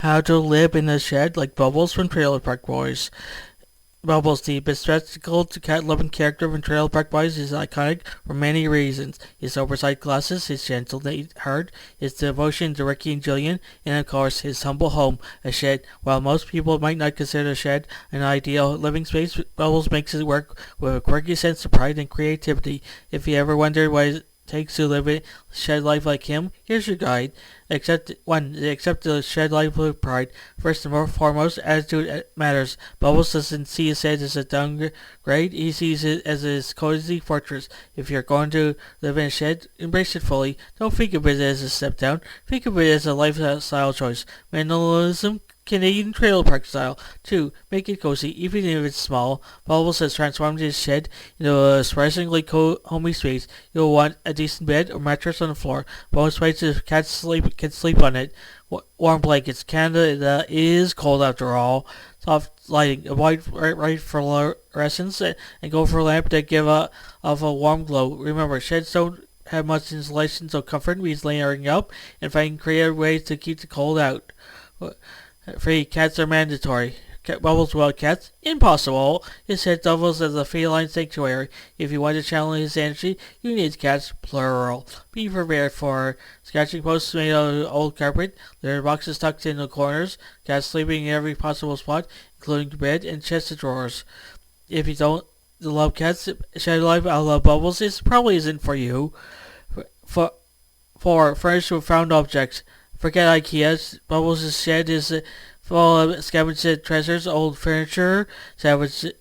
How to live in a shed like Bubbles from Trailer Park Boys. Bubbles, the bespectacled cat-loving character from Trailer Park Boys, is iconic for many reasons. His oversized glasses, his gentle heart, his devotion to Ricky and Jillian, and of course, his humble home, a shed. While most people might not consider a shed an ideal living space, Bubbles makes it work with a quirky sense of pride and creativity. If you ever wondered what it takes to live a shed life like him, here's your guide. Accept the shed life with pride. First and foremost, attitude matters. Bubbles doesn't see his shed as a downgrade, he sees it as his cozy fortress. If you're going to live in a shed, embrace it fully. Don't think of it as a step down, think of it as a lifestyle choice. Minimalism, Canadian trailer park style. 2. Make it cozy, even if it's small. Bubbles has transformed his shed into a surprisingly homey space. You'll want a decent bed or mattress on the floor. Most places cats can sleep on it. Warm blankets. Canada is cold after all. Soft lighting. Avoid bright fluorescence and go for a lamp that give off a warm glow. Remember, sheds don't have much insulation, so comfort means layering up and finding creative ways to keep the cold out. 3. Cats are mandatory. Bubbles without cats? Impossible. His head doubles as a feline sanctuary. If you want to channel his energy, you need cats, plural. Be prepared for scratching posts made out of old carpet, litter boxes tucked in the corners, cats sleeping in every possible spot, including the bed and chest of drawers. If you don't love cats, shed life I love Bubbles probably isn't for you. 4. Furnished with found objects. Forget IKEA. Bubbles' shed is full of scavenged treasures, old furniture, salvaged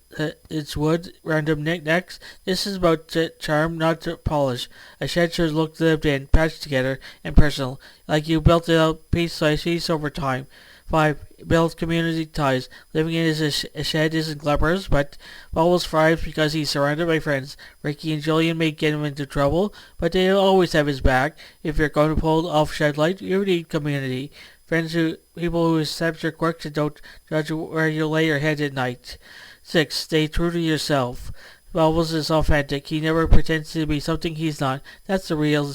its wood, random knickknacks. This is about charm, not polish. A shed should look lived in, patched together, and personal, like you built it up piece by piece over time. 5. Build community ties. Living in a shed isn't glamorous, but Bubbles thrives because he's surrounded by friends. Ricky and Jillian may get him into trouble, but they'll always have his back. If you're going to pull off shed life, you need community. People who accept your quirks and don't judge where you lay your head at night. 6. Stay true to yourself. Bubbles is authentic. He never pretends to be something he's not. That's the real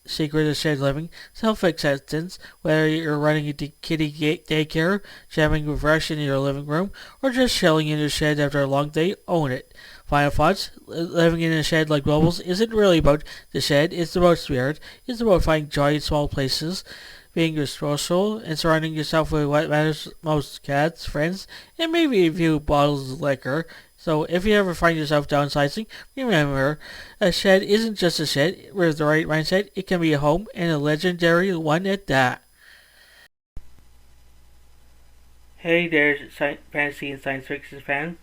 secret of shed living. Self-acceptance. Whether you're running a kitty daycare, jamming with Rush in your living room, or just chilling in your shed after a long day, own it. Final thoughts. Living in a shed like Bubbles isn't really about the shed. It's about spirit. It's about finding joy in small places, being resourceful, and surrounding yourself with what matters most: cats, friends, and maybe a few bottles of liquor. So if you ever find yourself downsizing, remember, a shed isn't just a shed. With the right mindset, it can be a home, and a legendary one at that. Hey there, fantasy and science fiction fans,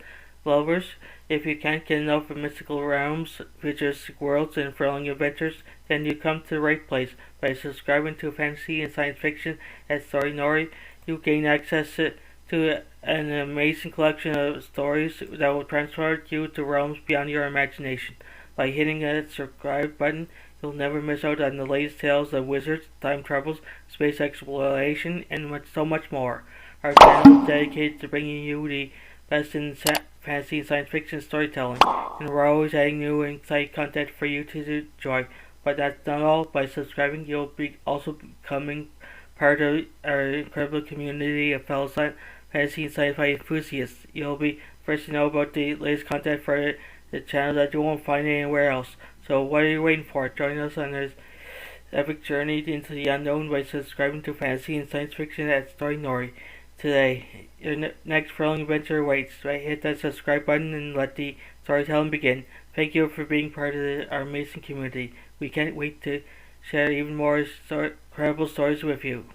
lovers. If you can't get enough of mystical realms, futuristic worlds, and thrilling adventures, then you come to the right place. By subscribing to fantasy and science fiction at Story Nori, you gain access to an amazing collection of stories that will transport you to realms beyond your imagination. By hitting that subscribe button, you'll never miss out on the latest tales of wizards, time travels, space exploration, and so much more. Our channel is dedicated to bringing you the best in fantasy and science fiction storytelling, and we're always adding new and exciting content for you to enjoy. But that's not all. By subscribing, you'll be also becoming part of our incredible community of fellow fantasy and sci-fi enthusiasts. You'll be first to know about the latest content for the channel that you won't find anywhere else. So what are you waiting for? Join us on this epic journey into the unknown by subscribing to fantasy and science fiction at Story Nori today. Your next thrilling adventure awaits. Right, hit that subscribe button and let the storytelling begin. Thank you for being part of our amazing community. We can't wait to share even more incredible stories with you.